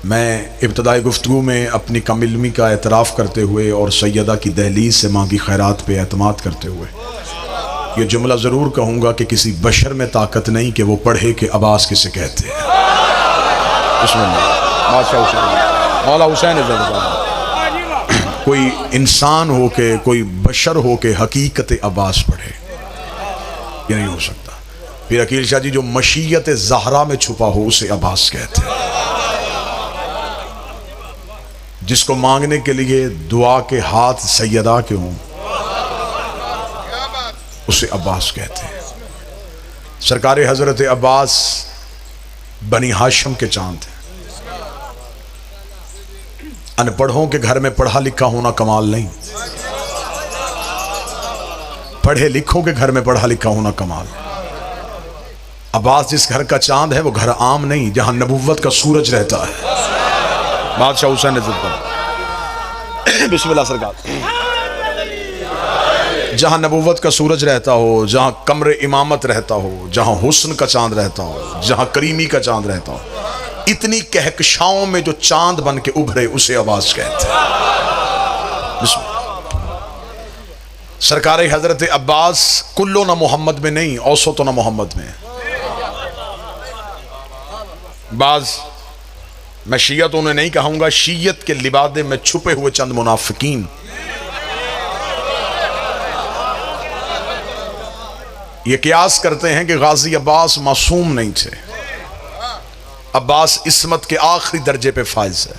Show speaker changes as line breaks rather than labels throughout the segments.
मैं इब्तदाई गुफ्तगू में अपनी कम इल्मी का एतराफ़ करते हुए और सैयदा की दहलीज से मांगी खैरात पे एतमाद करते हुए ये जुमला ज़रूर कहूँगा कि किसी बशर में ताकत नहीं कि वो पढ़े कि अब्बास किसे कहते हैं। मौला हुसैन कोई इंसान हो के, कोई बशर हो के हकीकत अब्बास पढ़े, ये नहीं हो सकता। फिर अकील शाह जी जो मशीयत ज़हरा में छुपा हो उसे अब्बास कहते हैं। जिसको मांगने के लिए दुआ के हाथ सैयदा के हों उसे अब्बास कहते हैं। सरकार हजरत अब्बास बनी हाशिम के चांद हैं। अनपढ़ों के घर में पढ़ा लिखा होना कमाल नहीं, पढ़े लिखों के घर में पढ़ा लिखा होना कमाल। अब्बास जिस घर का चांद है वो घर आम नहीं, जहां नबुव्वत का सूरज रहता है। बादशाह हुसैन बिस्मिल्लाह सरकार, जहां नबुव्वत का सूरज रहता हो, जहां कमरे इमामत रहता हो, जहां हुस्न का चांद रहता हो, जहां करीमी का चांद रहता हो, इतनी कहकशाओं में जो चांद बन के उभरे उसे अब्बास कहते हैं। सरकार हजरत अब्बास कुल्लो ना मोहम्मद में नहीं, औसतो ना मोहम्मद में। बाज मैं शियत उन्हें नहीं कहूंगा, शियत के लिबादे में छुपे हुए चंद मुनाफिकीन ये कियास करते हैं कि गाजी अब्बास मासूम नहीं थे। अब्बास इस्मत के आखिरी दर्जे पे फाइज है,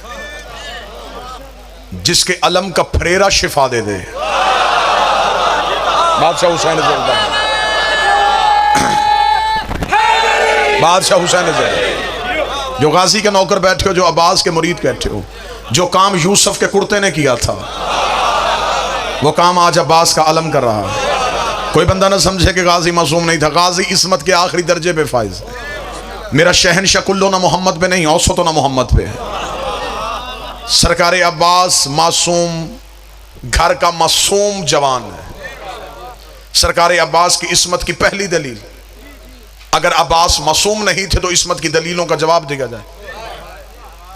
जिसके अलम का फरेरा शिफा दे दे। बादशाह हुसैन बादशाह हुसैन जो गाजी के नौकर बैठे हो, जो अब्बास के मुरीद बैठे हो, जो काम यूसुफ के कुर्ते ने किया था वो काम आज अब्बास का अलम कर रहा है। कोई बंदा ना समझे कि गाजी मासूम नहीं था, गाजी इस्मत के आखिरी दर्जे पे फाइज है। मेरा शहनशाह कुल्लो ना मोहम्मद पे नहीं, औसतो ना मोहम्मद पे है। सरकार अब्बास मासूम घर का मासूम जवान है। सरकार अब्बास की इस्मत की पहली दलील, अगर अब्बास मासूम नहीं थे तो इस्मत की दलीलों का जवाब दिया जाए।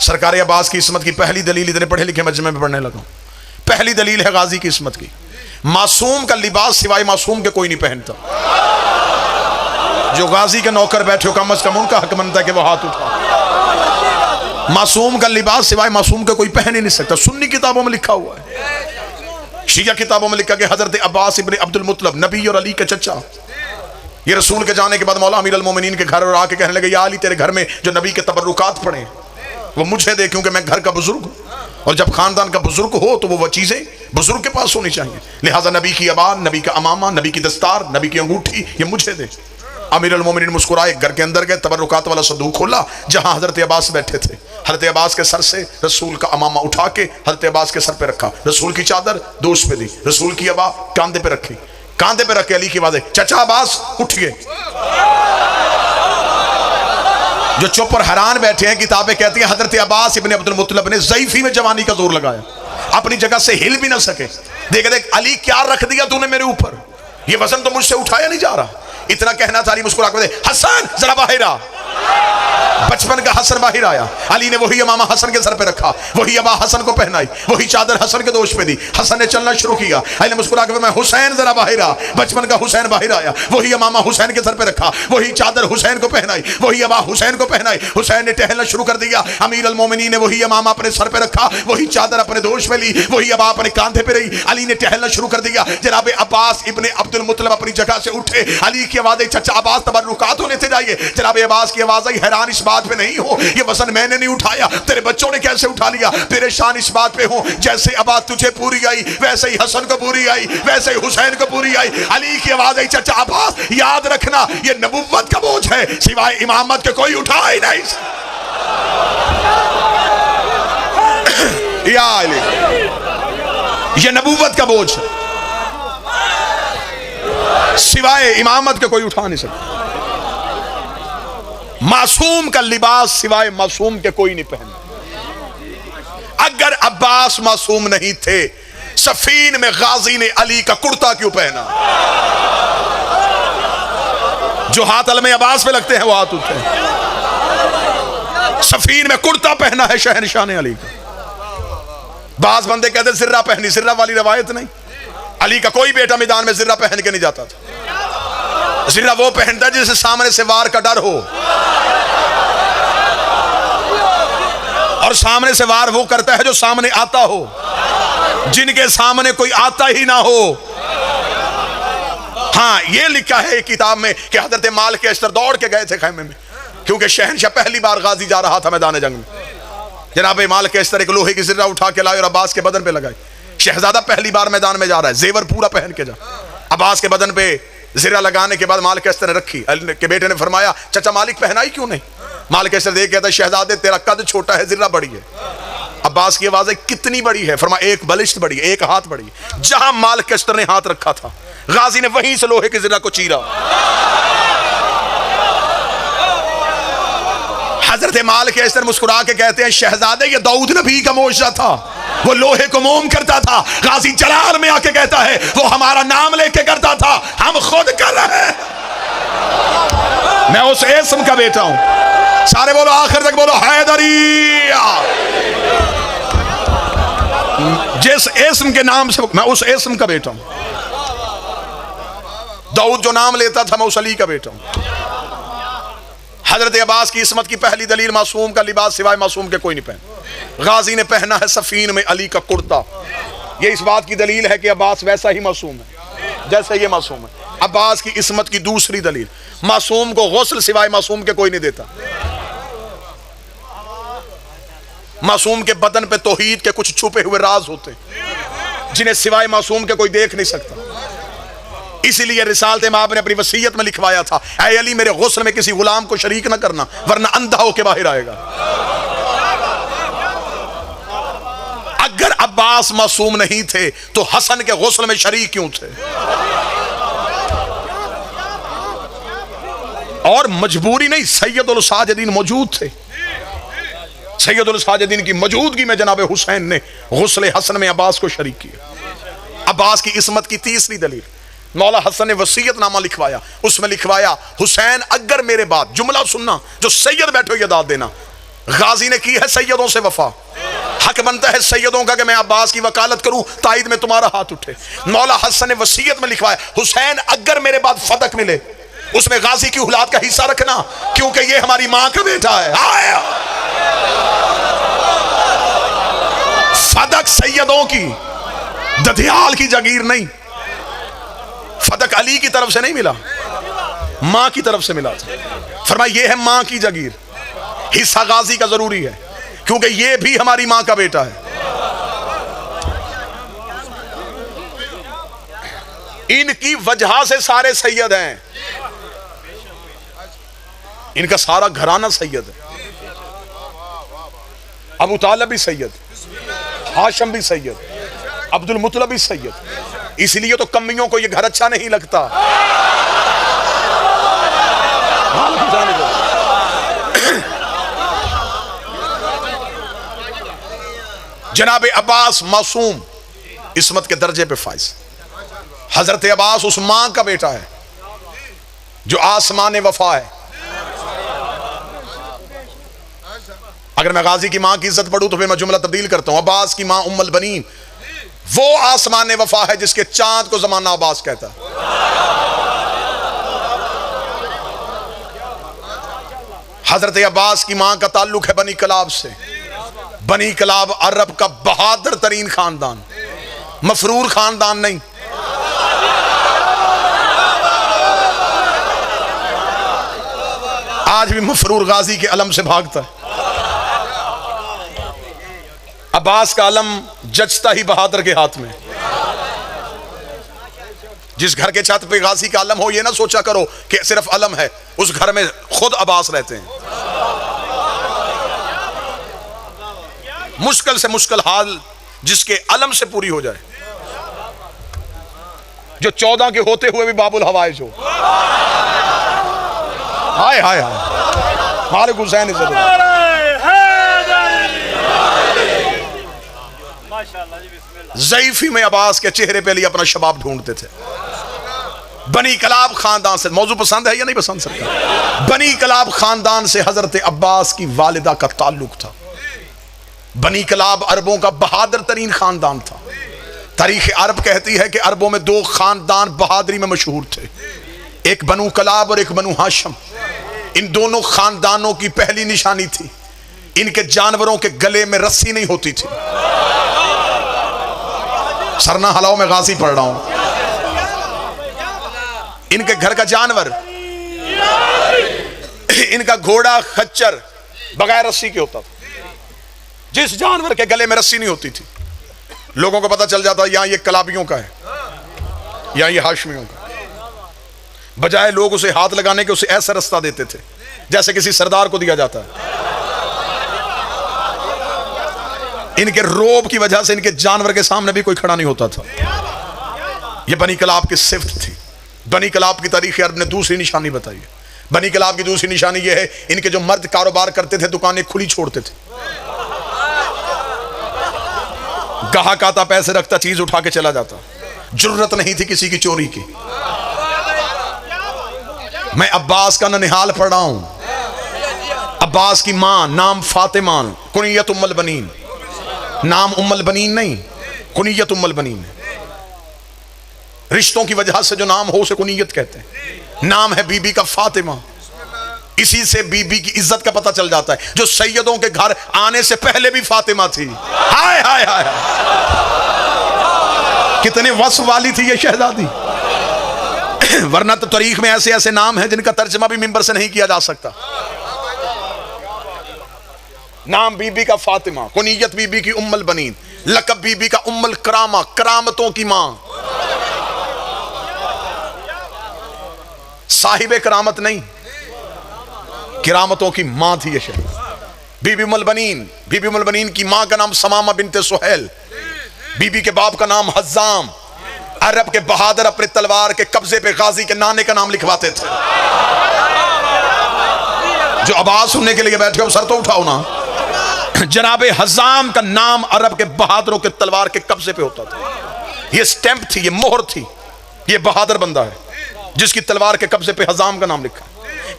सरकार अब्बास की इस्मत की पहली दलील, इतने पढ़े लिखे मजमे में पढ़ने लगा, पहली दलील है गाजी की इस्मत की, मासूम का लिबास सिवाय मासूम के कोई नहीं पहनता। जो गाजी के नौकर बैठे हो, कम अज कम उनका हक बनता है कि वो हाथ उठा। मासूम का लिबास सिवाय मासूम का कोई पहन ही नहीं सकता। सुन्नी किताबों में लिखा हुआ है, शिया किताबों में लिखा कि हजरत अब्बास इब्ने अब्दुल मुत्तलब, नबी और अली के चचा, ये रसूल के जाने के बाद मौला अमीर अल मोमिनीन के घर और आके कहने लगे, या अली तेरे घर में जो नबी के तबर्रुकात पड़े वो मुझे दे, क्योंकि मैं घर का बुजुर्ग हूँ, और जब खानदान का बुजुर्ग हो तो वो चीजें बुजुर्ग के पास होनी चाहिए। लिहाजा नबी की अबान, नबी का अमामा, नबी की दस्तार, नबी की अंगूठी ये मुझे दे। अमीर अल मोमिनीन मुस्कुराए, घर के अंदर गए, तबर्रुकात वाला संदूक खोला जहां हजरत अब्बास बैठे थे। हजरत अब्बास के सर से रसूल का अमामा उठा के हजरत अब्बास के सर पे रखा, रसूल की चादर दोष पे दी, रसूल की अबा कांधे पे रखी, कांधे पे रख के अली की आवाज़, चचा अब्बास उठ गए। जो चुप और हैरान बैठे हैं, किताबें कहती हैं हजरत अब्बास इब्ने अब्दुल मुत्तलब ने ज़ईफ़ी में जवानी का जोर लगाया, अपनी जगह से हिल भी ना सके। देख देख अली क्या रख दिया तूने मेरे ऊपर, ये वजन तो मुझसे उठाया नहीं जा रहा। इतना कहना था, अली मुस्कुरा के हसन जरा बाहर आ। बचपन का हसन बाहर आया, अली ने वही अमामा हसन के सर पे रखा, वही अबा हसन को पहनाई, वही चादर हसन के दोष पे दी। हसन ने चलना शुरू किया, अली ने मुस्कुरा के मैं हुसैन जरा बाहर आ। बचपन का हुसैन बाहर आया, वही अमामा हुसैन के सर पे रखा, वही चादर हुसैन को पहनाई, वही अबा हुसैन को पहनाई। हुसैन ने टहलना शुरू कर दिया, अमीर अल मोमिनीन ने वही अमामा अपने सर पे रखा, वही चादर अपने दोष पे ली, वही अबा अपने कांधे पे रही। अली ने टहलना शुरू कर दिया। जनाब अब्बास इब्ने अब्दुल मुत्तलब अपनी जगह से उठे, अली की आवाज़, चचा अब्बास तबर्रुकात होने से जाइए। जनाब अब्बास की आवाज़ आई, हैरान इस बात पे नहीं हो, ये वजन मैंने नहीं उठाया, तेरे बच्चों ने कैसे उठा लिया। तेरे शान इस बात पे हो, जैसे आवाज़ तुझे पूरी आई वैसे ही हसन को पूरी आई, वैसे ही हुसैन को पूरी आई। अली की आवाज़ आई, चचा अब्बास याद रखना ये नबुव्वत का बोझ है, सिवाय इमामत के कोई उठा ही नहीं। या अली, ये नबुव्वत का बोझ है, सिवाय इमामत के कोई उठा नहीं सकता। मासूम का लिबास सिवाय मासूम के कोई नहीं पहना। अगर अब्बास मासूम नहीं थे, सफीन में गाजी ने अली का कुर्ता क्यों पहना? जो हाथ अलमे अब्बास पे लगते हैं वो हाथ उठे। सफीन में कुर्ता पहना है शहनशाह ने अली का। बाज बंदे कहते जिर्रा पहनी, जिर्रा वाली रवायत नहीं। अली का कोई बेटा मैदान में जिर्रा पहन के नहीं जाता था। जिर्रा वो पहनता है जिसे सामने से वार का डर हो, और सामने से वार वो करता है जो सामने आता हो, जिनके सामने कोई आता ही ना हो। हाँ, ये लिखा है किताब में कि हजरत माल के अस्तर दौड़ के गए थे खैमे में, क्योंकि शहनशाह पहली बार गाजी जा रहा था मैदान जंग में। जनाब माल के अस्तर एक लोहे की जिर्रा उठा के लाए और अब्बास के बदन पे लगाई। शहजादा पहली बार मैदान में जा रहा है, जेवर पूरा पहन के जा। अब्बास के बदन पे जिर्रा लगाने के बाद माल के अस्तर ने रखी। अली के बेटे ने फरमाया चाचा मालिक पहनाई क्यों नहीं? माल के अस्तर देख कहता शहजादे तेरा कद छोटा है, जिर्रा बड़ी है। अब्बास की आवाज है कितनी बड़ी है? फरमाया एक बलिष्ठ बड़ी है, एक हाथ बड़ी है। जहां माल के अस्तर ने हाथ रखा था गाजी ने वहीं से लोहे की जिर्रा को चीरा। हजरत माल के अस्तर मुस्कुरा के कहते हैं शहजादे ये दाऊद नबी का मोजा था, वो लोहे को मोम करता था। गाजी जलाल में आके कहता है वो हमारा नाम लेके करता था, हम खुद कर रहे हैं। मैं उस इस्म का बेटा हूं। सारे बोलो आखिर तक बोलो हैदरिया। जिस इस्म के नाम से मैं उस इस्म का बेटा हूं। दाऊद जो नाम लेता था मैं उस अली का बेटा हूं। हजरत अब्बास की इस्मत की पहली दलील मासूम का लिबास सिवाय मासूम के कोई नहीं पहना। गाजी ने पहना है सफीन में अली का कुर्ता। ये इस बात की दलील है कि अब्बास वैसा ही मासूम है जैसे ये मासूम है। अब्बास की इस्मत की दूसरी दलील, मासूम को गुस्ल सिवाय मासूम के कोई नहीं देता। मासूम के बदन पे तौहीद के कुछ छुपे हुए राज होते जिन्हें सिवाय मासूम के कोई देख नहीं सकता। इसीलिए रिसालत इमाम ने अपनी वसीयत में लिखवाया था ऐ अली मेरे गुस्ल में किसी गुलाम को शरीक न करना वरना अंधा होके बाहर आएगा। अगर अब्बास मासूम नहीं थे तो हसन के गुस्ल में शरीक क्यों थे? और मजबूरी नहीं, सैयदुल साजिदीन मौजूद थे। सैयदुल साजिदीन की मौजूदगी में जनाब हुसैन ने गुस्ल हसन में अब्बास को शरीक किया। अब्बास की इस्मत की तीसरी दलील, मौला हसन ने वसीयतनामा लिखवाया। उसमें लिखवाया हुसैन अगर मेरे बाद, जुमला सुनना, जो सैयद बैठो ये दाद देना, गाजी ने की है सैयदों से वफा, हक बनता है सैयदों का कि मैं अब्बास की वकालत करूं, ताईद में तुम्हारा हाथ उठे। मौला हसन ने वसीयत में लिखवाया हुसैन अगर मेरे बाद फतक मिले उसमें गाजी की औलाद का हिस्सा रखना, क्योंकि ये हमारी मां का बेटा है। आया फतक सैयदों की, दधियाल की जागीर नहीं। फतक अली की तरफ से नहीं मिला, मां की तरफ से मिला था। फरमाया ये है मां की जागीर, हिस्सा गाजी का जरूरी है क्योंकि ये भी हमारी मां का बेटा है। इनकी वजह से सारे सैयद हैं, इनका सारा घराना सैयद है। अबू तालिब भी सैयद, हाशम भी सैयद, अब्दुल मुत्तलिब भी सैयद। इसलिए तो कमियों को ये घर अच्छा नहीं लगता। जनाब अब्बास मासूम इस्मत के दर्जे पे फाइज। हजरत अब्बास उस मां का बेटा है जो आसमान वफा है। अगर मैं गाजी की मां की इज्जत पढ़ूं तो फिर मैं जुमला तब्दील करता हूं। अब्बास की मां उम्मुल बनीन वो आसमान वफा है जिसके चांद को जमाना अब्बास कहता है। हजरत अब्बास की मां का ताल्लुक है बनी कलाब से। बनी कलाब अरब का बहादुर तरीन खानदान, मफरूर खानदान नहीं। आज भी मफरूर गाजी के अलम से भागता है। अब्बास का अलम जचता ही बहादुर के हाथ में। जिस घर के छत पे गाजी का अलम हो ये ना सोचा करो कि सिर्फ अलम है, उस घर में खुद अब्बास रहते हैं। मुश्किल से मुश्किल हाल जिसके अलम से पूरी हो जाए, जो 14 के होते हुए भी बाबुल हवाइज हो। हाय हाय हाय मालिक हुसैन ज़ईफी में अब्बास के चेहरे पे लिए अपना शबाब ढूंढते थे। बनी कलाब खानदान से, मौजू पसंद है या नहीं पसंद सरकार? बनी कलाब खानदान से हजरत अब्बास की वालिदा का ताल्लुक था। बनी कलाब अरबों का बहादुर तरीन खानदान था। तारीख अरब कहती है कि अरबों में दो खानदान बहादुरी में मशहूर थे, एक बनु कलाब और एक बनु हाशम। इन दोनों खानदानों की पहली निशानी थी, इनके जानवरों के गले में रस्सी नहीं होती थी। सरना हलाओ में गाजी पढ़ रहा हूं। इनके घर का जानवर, इनका घोड़ा खच्चर बगैर रस्सी के होता था। जिस जानवर के गले में रस्सी नहीं होती थी, लोगों को पता चल जाता यहां ये कलाबियों का है, यहां ये हाशमियों का। बजाय लोग उसे हाथ लगाने के उसे ऐसा रास्ता देते थे जैसे किसी सरदार को दिया जाता है। इनके रोब की वजह से इनके जानवर के सामने भी कोई खड़ा नहीं होता था। यह बनी कलाब की सिफ्त थी। बनी कलाब की तारीख अरब ने दूसरी निशानी बताई है। बनी कलाब की दूसरी निशानी यह है, इनके जो मर्द कारोबार करते थे दुकानें खुली छोड़ते थे। गाहक आता, पैसे रखता, चीज उठा के चला जाता। जरूरत नहीं थी किसी की चोरी की। मैं अब्बास का ननिहाल पढ़ रहा हूं। अब्बास की मां नाम फातिमा, कुनियत उम्मुल बनीन। नाम उम्मुल बनीन नहीं, कुनियत उम्मुल बनीन। रिश्तों की वजह से जो नाम हो उसे कुनियत कहते हैं। नाम है बीबी का फातिमा। इसी से बीबी की इज्जत का पता चल जाता है। जो सैयदों के घर आने से पहले भी फातिमा थी। हाय हाय हाय, कितने वस्फ वाली थी ये शहजादी। वरना तो तारीख में ऐसे ऐसे नाम हैं जिनका तर्जमा भी मिंबर से नहीं किया जा सकता। नाम बीबी का फातिमा, कुनियत बीबी की उम्मुल बनीन, लकब बीबी का उम्मुल करामा, करामतों की मां। साहिबे करामत नहीं, किरामतों की मां थी ये शहर। बीबी उम्मुल बनीन, बीबी उम्मुल बनीन की मां का नाम समामा बिनते सुहैल। बीबी के बाप का नाम हज्जाम। अरब के बहादुर अपने तलवार के कब्जे पे गाजी के नाने का नाम लिखवाते थे। जो आवाज सुनने के लिए बैठे हो सर तो उठाओ ना। जनाबे हज्जाम का नाम अरब के बहादुरों के तलवार के कब्जे पे होता था। ये स्टैंप थी, ये मोहर थी। ये बहादुर बंदा है जिसकी तलवार के कब्जे पे हज्जाम का नाम लिखा।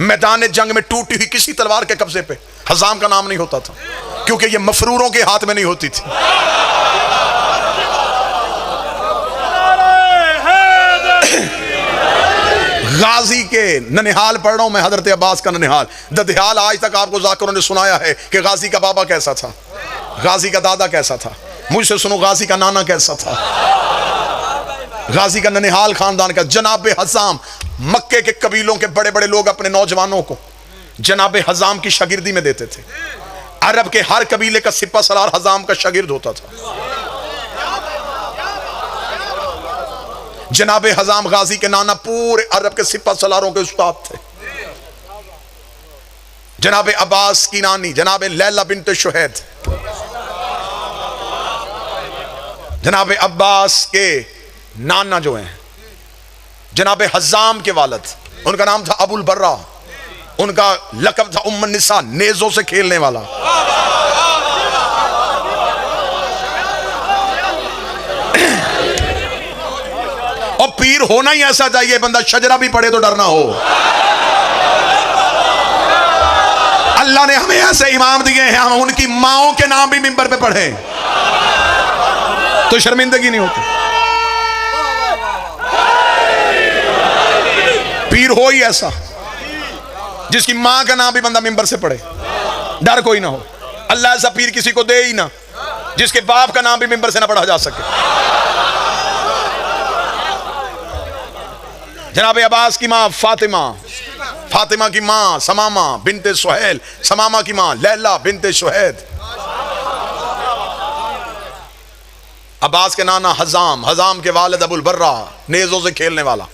मैदान जंग में टूटी हुई किसी तलवार के कब्जे पे हज्जाम का नाम नहीं होता था, क्योंकि ये मफरूरों के हाथ में नहीं होती थी। गाजी के ननिहाल पढ़ रहा हूं मैं, हजरत अब्बास का ननिहाल। ददिहाल आज तक आपको जाकिरों ने सुनाया है कि गाजी का बाबा कैसा था, गाजी का दादा कैसा था। मुझसे सुनो गाजी का नाना कैसा था। गाजी का ननिहाल खानदान का जनाब हज्जाम। मक्के के कबीलों के बड़े बड़े लोग अपने नौजवानों को जनाब हज्जाम की शागिर्दी में देते थे। अरब के हर कबीले का सिपा सलार हज्जाम का शागिर्द होता था। जनाब हज्जाम गाजी के नाना पूरे अरब के सिपा सलारों के उस्ताद थे। जनाब अब्बास की नानी जनाब लैला बिनते शुहैद, जनाब अब्बास के नाना जो हैं जनाब हज्जाम के वालिद, उनका नाम था अबुल बर्रा। उनका लकब था उम्मुन निसा, नेजों से खेलने वाला। और पीर होना ही ऐसा चाहिए, बंदा शजरा भी पढ़े तो डरना हो। अल्लाह ने हमें ऐसे इमाम दिए हैं, हम उनकी माओं के नाम भी मिंबर पे पढ़े तो शर्मिंदगी नहीं होती। पीर हो ही ऐसा जिसकी मां का नाम भी बंदा मिंबर से पढ़े, डर कोई ना हो। अल्लाह ऐसा पीर किसी को दे ही ना जिसके बाप का नाम भी मिंबर से ना पढ़ा जा सके। जनाब अब्बास की मां फातिमा, फातिमा की मां समामा बिनते सुहैल, समामा की मां लैला बिनते शुहैद। अब्बास के नाना हज्जाम, हज्जाम के वालिद अबुल बर्रा, नेजों से खेलने वाला।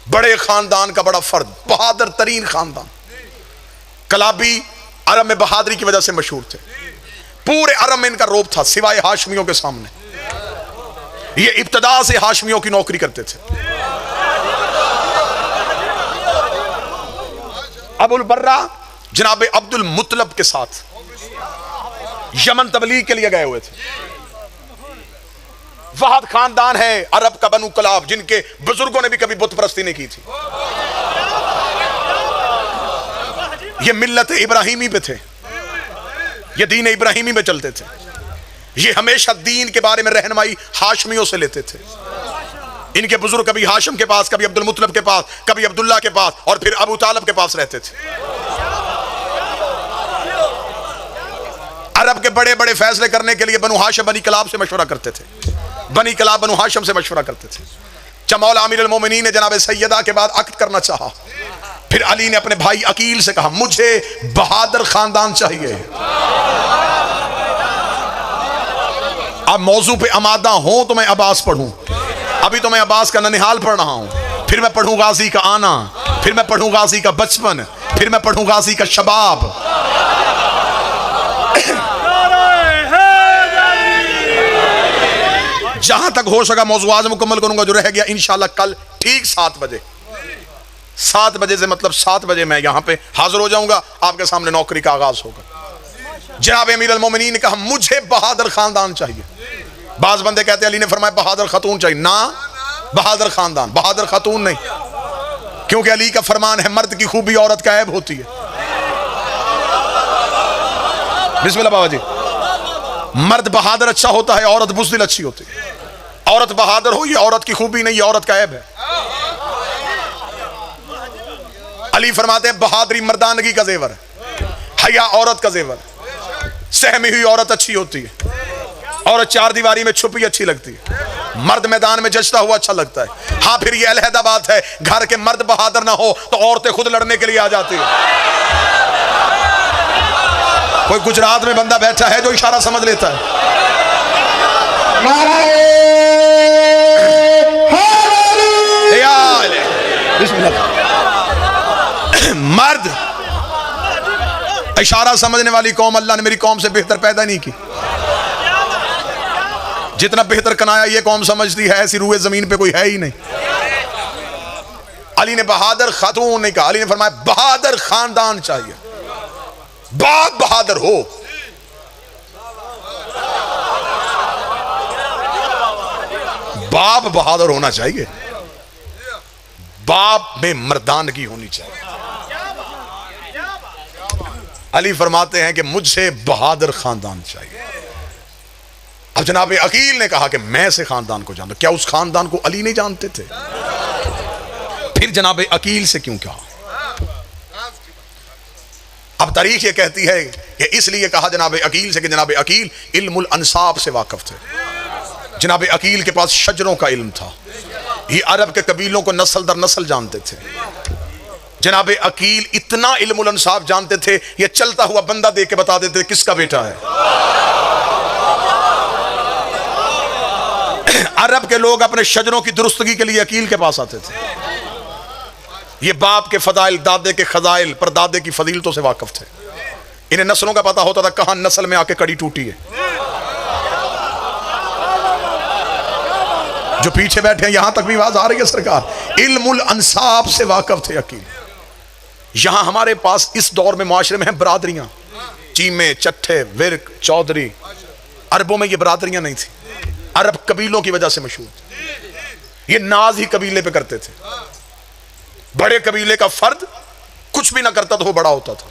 बड़े खानदान का बड़ा फर्द, बहादुर तरीन खानदान। कलाबी अरब में बहादुरी की वजह से मशहूर थे। पूरे अरब में इनका रोब था सिवाय हाशमियों के सामने। ये इब्तदा से हाशमियों की नौकरी करते थे। अबुल बर्रा जनाब अब्दुल मुतलब के साथ यमन तबलीग के लिए गए हुए थे। वहाद खानदान है अरब का, बनु कलाब, जिनके बुजुर्गों ने भी कभी बुत परस्ती नहीं की थी। ये मिल्लत इब्राहिमी पे थे, ये दीन इब्राहिमी में चलते थे। ये हमेशा दीन के बारे में रहनुमाई हाशमियों से लेते थे। इनके बुजुर्ग कभी हाशिम के पास, कभी अब्दुल मुत्तलिब के पास, कभी अब्दुल्ला के पास और फिर अबू तालिब के पास रहते थे। अरब के बड़े बड़े फैसले करने के लिए बनु हाशिम बनी कलाब से मशवरा करते थे, बनी कलाब बनु हाशिम से मशवरा करते थे। मौला अमीरुल मोमिनीन ने जनाब सैयदा के बाद अक्द करना चाहा, फिर अली ने अपने भाई अकील से कहा मुझे बहादुर खानदान चाहिए। अब मौजू पे आमादा हो तो मैं अब्बास पढ़ूं, अभी तो मैं अब्बास का ननिहाल पढ़ रहा हूं, फिर मैं पढ़ूं गाजी का आना, फिर मैं पढ़ूं गाजी का बचपन, फिर मैं पढ़ूं गाजी का शबाब। जहां तक हो सका मौजू आज मुकम्मल करूंगा, जो रह गया इंशाल्लाह कल ठीक 7 बजे, 7 बजे से मतलब 7 बजे मैं यहां पे हाजिर हो जाऊंगा, आपके सामने नौकरी का आगाज होगा। जनाब अमीरुल मोमिनीन ने कहा मुझे बहादुर खानदान चाहिए। बाज बंदे कहते अली ने फरमाया बहादुर खातून चाहिए, ना बहादुर खानदान, बहादुर खातून नहीं, क्योंकि अली का फरमान है मर्द की खूबी औरत का ऐब होती है। बिस्मिल्लाह बाबा जी, मर्द बहादुर अच्छा होता है, औरत बुज़दिल अच्छी होती है। औरत बहादुर हो ये औरत की खूबी नहीं, ये औरत का ऐब है। अली फरमाते हैं बहादुरी मर्दानगी का जेवर, हया औरत का जेवर, सहमी हुई औरत अच्छी होती है, औरत चार दीवारी में छुपी अच्छी लगती है, मर्द मैदान में जचता हुआ अच्छा लगता है। हाँ फिर ये अलहदा बात है, घर के मर्द बहादुर ना हो तो औरतें खुद लड़ने के लिए आ जाती है। कोई गुजरात में बंदा बैठा है जो इशारा समझ लेता है। मर्द इशारा समझने वाली कौम अल्लाह ने मेरी कौम से बेहतर पैदा नहीं की। जितना बेहतर कनाया ये कौम समझती है, ऐसी रूए जमीन पे कोई है ही नहीं। अली ने बहादुर खातून नहीं कहा, अली ने फरमाया बहादुर खानदान चाहिए, बाप बहादुर हो। बाप बहादुर होना चाहिए, बाप में मर्दानगी होनी चाहिए। अली फरमाते हैं कि मुझसे बहादुर खानदान चाहिए। अब जनाब अकील ने कहा कि मैं से खानदान को जानता। क्या उस खानदान को अली नहीं जानते थे? फिर जनाब अकील से क्यों कहा? अब तारीख ये कहती है कि इसलिए कहा जनाब अकील से कि जनाब अकील इल्मुल अंसाब से वाकिफ थे। जनाब अकील के पास शजरों का इल्म था, ये अरब के कबीलों को नस्ल दर नस्ल जानते थे। जनाब अकील इतना इल्मुल अंसाब जानते थे, ये चलता हुआ बंदा देख के बता देते किसका बेटा है। अरब के लोग अपने शजरों की दुरुस्तगी के लिए अकील के पास आते थे। ये बाप के फदाइल, दादे के खजाइल, पर दादे की फजीलतों से वाकिफ थे। इन्हें नस्लों का पता होता था कहां नस्ल में आके कड़ी टूटी है। जो पीछे बैठे हैं यहां तक भी आवाज आ रही है सरकार, इल्मुल अंसाब से वाकिफ थे अकील। यहां हमारे पास इस दौर में माशरे में है बरादरियां, चीमे, चट्ठे, विर्क, चौधरी। अरबों में ये बरादरियां नहीं थी, अरब कबीलों की वजह से मशहूर। ये नाज ही कबीले पे करते थे। बड़े कबीले का फर्द कुछ भी ना करता तो वो बड़ा होता था।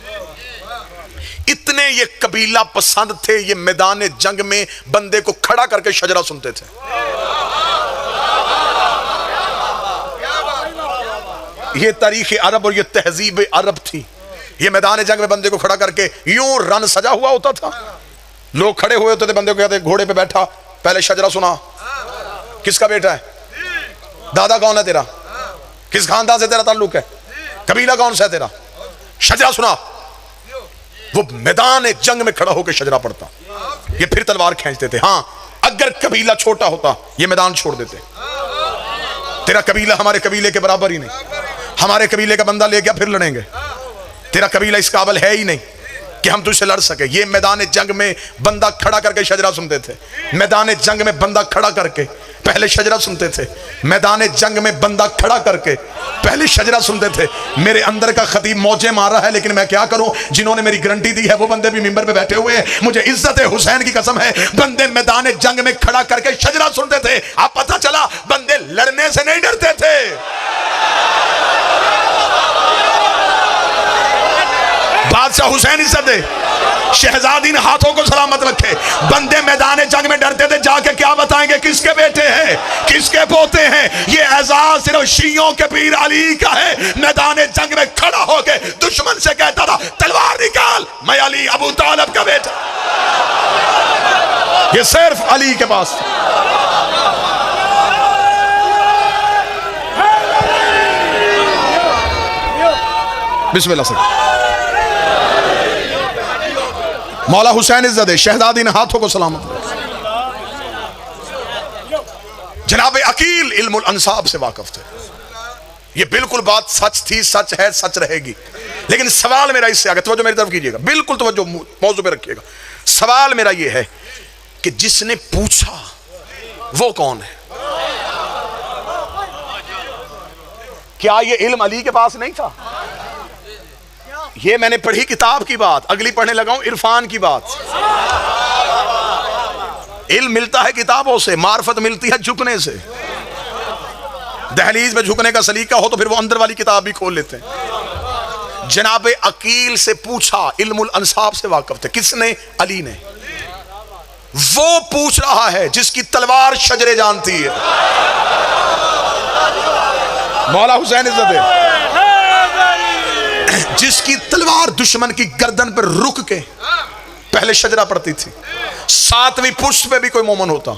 इतने ये कबीला पसंद थे, ये मैदान जंग में बंदे को खड़ा करके शजरा सुनते थे। ये तारीख अरब और ये तहजीब अरब थी। ये मैदान जंग में बंदे को खड़ा करके यूं रन सजा हुआ होता था, लोग खड़े हुए होते थे, बंदे को कहते घोड़े पे बैठा, पहले शजरा सुना, किसका बेटा है, दादा कौन है तेरा, किस खानदान से तेरा ताल्लुक है, कबीला कौन सा है तेरा, शजरा सुना। वो मैदान जंग में खड़ा होकर शजरा पढ़ता। ये फिर तलवार खींचते थे। हाँ अगर कबीला छोटा होता ये मैदान छोड़ देते। तेरा कबीला हमारे कबीले के बराबर ही नहीं, हमारे कबीले का बंदा ले गया फिर लड़ेंगे, तेरा कबीला इस काबिल है ही नहीं कि हम तुझसे लड़ सके। ये मैदान जंग में बंदा खड़ा करके शजरा सुनते थे। मैदान जंग में बंदा खड़ा करके पहले शजरा सुनते थे, मैदान जंग में बंदा खड़ा करके पहले शजरा सुनते थे। मेरे अंदर का खतीब मौजे मार रहा है, लेकिन मैं क्या करूं, जिन्होंने मेरी गारंटी दी है वो बंदे भी मिंबर पे बैठे हुए हैं। मुझे इज्जत हुसैन की कसम है, बंदे मैदान जंग में खड़ा करके शजरा सुनते थे। अब पता चला बंदे लड़ने से नहीं डरते थे। बादशाह हुसैन इज्जत दे, शहजादी ने हाथों को सलामत रखे। बंदे मैदान जंग में डरते थे, जाके क्या बताएंगे किसके बेटे हैं, किसके पोते हैं। ये एजाज सिर्फ शियों के पीर अली का है। मैदान जंग में खड़ा होके दुश्मन से कहता था तलवार निकाल, मैं अली अबू तालिब का बेटा। ये सिर्फ अली के पास। बिस्मिल्लाह से मौला हुसैन इज्जत, शहजादी ने हाथों को सलामत। जनाब अकील इल्मुल अंसाब से वाकिफ थे। ये बिल्कुल बात सच थी, सच है, सच रहेगी। लेकिन सवाल मेरा इससे आगे, तवज्जो मेरी तरफ कीजिएगा, बिल्कुल तवज्जो मौजू पे रखिएगा। सवाल मेरा ये है कि जिसने पूछा वो कौन है? क्या ये इल्म अली के पास नहीं था? ये मैंने पढ़ी किताब की बात, अगली पढ़ने लगा हूं इरफान की बात। इल्म मिलता है किताबों से, मार्फत मिलती है झुकने से। दहलीज में झुकने का सलीका हो तो फिर वो अंदर वाली किताब भी खोल लेते हैं। जनाब अकील से पूछा, इल्मुल अंसाब से वाकिफ थे। किसने? अली ने। वो पूछ रहा है जिसकी तलवार शजरे जानती है। मौला हुसैन इज्जत है, जिसकी तलवार दुश्मन की गर्दन पर रुक के पहले शजरा पड़ती थी। 7वीं पुष्प पे भी कोई मोमन होता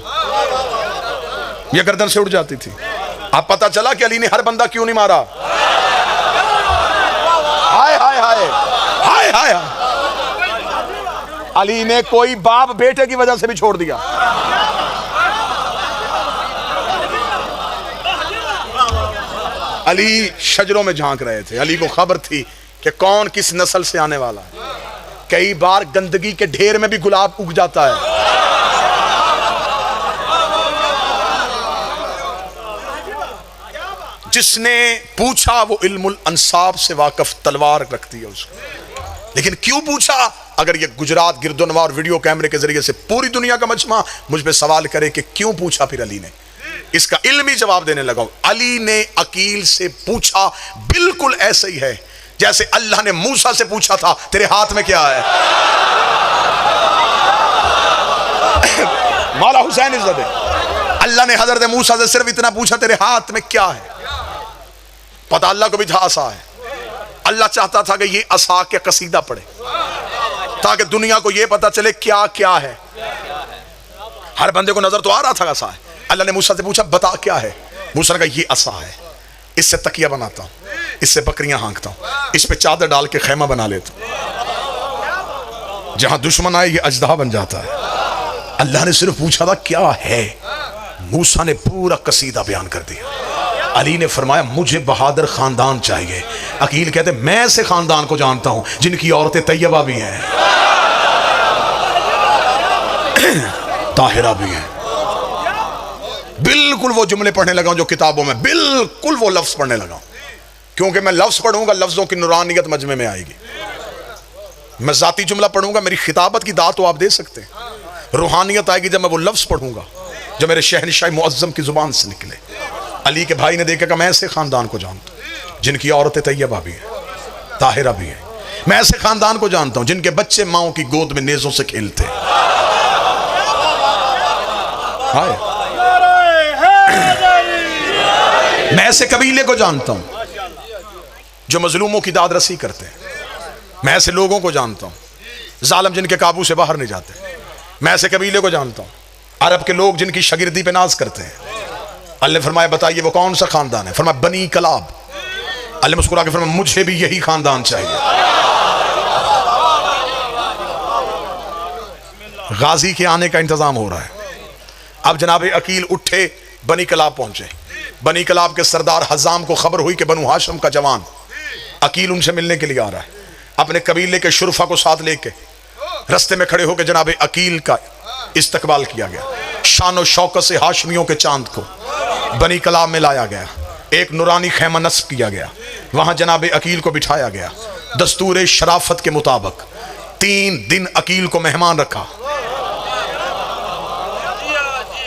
यह गर्दन से उड़ जाती थी। अब पता चला कि अली ने हर बंदा क्यों नहीं मारा। हाय हाय हाय हाय हाय, अली ने कोई बाप बेटे की वजह से भी छोड़ दिया। अली शजरों में झांक रहे थे। अली को खबर थी कि कौन किस नस्ल से आने वाला है। कई बार गंदगी के ढेर में भी गुलाब उग जाता है। जिसने पूछा वो इल्मुल अंसाब से वाकिफ, तलवार रखती है उसको। लेकिन क्यों पूछा? अगर ये गुजरात गिरदोनवा और वीडियो कैमरे के जरिए से पूरी दुनिया का मजमा मुझ पे सवाल करे कि क्यों पूछा, फिर अली ने इसका इल्मी जवाब देने लगा। अली ने अकील से पूछा बिल्कुल ऐसे ही है जैसे अल्लाह ने मूसा से पूछा था तेरे हाथ में क्या है। मौला हुसैन इज्जत है, अल्लाह ने हजरत मूसा से सिर्फ इतना पूछा तेरे हाथ में क्या है। पता अल्लाह को भी था असा है। अल्लाह चाहता था कि ये असा के कसीदा पढ़े ताकि दुनिया को ये पता चले क्या क्या है। हर बंदे को नजर तो आ रहा था असा है। अल्लाह ने मूसा से पूछा बता क्या है। मूसा ने कहा ये असा है, इससे तकिया बनाता हूं, इससे बकरियां हाँकता हूं, इस पे चादर डाल के खैमा बना लेता हूं, जहां दुश्मन आए ये अजदा बन जाता है। अल्लाह ने सिर्फ पूछा था क्या है, मूसा ने पूरा कसीदा बयान कर दिया। अली ने फरमाया मुझे बहादुर खानदान चाहिए। अकील कहते मैं ऐसे खानदान को जानता हूं जिनकी औरतें तैयबा भी हैं, ताहिरा भी हैं। बिल्कुल वो जुमले पढ़ने लगा जो किताबों में, बिल्कुल वो लफ्ज पढ़ने लगा, क्योंकि मैं लफ्ज पढ़ूंगा लफ्जों की नूरानियत मजमे में आएगी। मैं जाती जुमला पढ़ूंगा, मेरी खिताबत की दात तो आप दे सकते हैं। रूहानियत आएगी जब मैं वो लफ्ज पढ़ूंगा जो मेरे शहनशाह मुअज्जम की जुबान से निकले। अली के भाई ने देखा कि मैं ऐसे खानदान को जानता हूं जिनकी औरतें तैयबा भी हैं, ताहिरा भी हैं। मैं ऐसे खानदान को जानता हूं जिनके बच्चे माओ की गोद में नेजों से खेलते हैं। मैं ऐसे कबीले को जानता हूं जो मजलूमों की दाद रसी करते हैं। मैं ऐसे लोगों को जानता हूं जालिम जिनके काबू से बाहर नहीं जाते। मैं ऐसे कबीले को जानता हूं अरब के लोग जिनकी शागिर्दी पे नाज करते हैं। अल्लाह ने फरमाया बताइए वो कौन सा खानदान है। फरमाया बनी कलाब। अल्लाह ने मुस्कुरा के फरमाया मुझे भी यही खानदान चाहिए। गाजी के आने का इंतजाम हो रहा है। अब जनाब अकील उठे, बनी कलाब पहुंचे। बनी कलाब के सरदार हजाम को खबर हुई कि बनु हाशम का जवान अकील उनसे मिलने के लिए आ रहा है। अपने कबीले के शुरफा को साथ लेके रस्ते में खड़े होकर जनाब अकील का इस्तकबाल किया गया। शान शौकत से हाशमियों के चांद को बनी कलाब में लाया गया। एक नूरानी खैमा नस्ब किया गया, वहां जनाब अकील को बिठाया गया। दस्तूर शराफत के मुताबिक 3 दिन अकील को मेहमान रखा।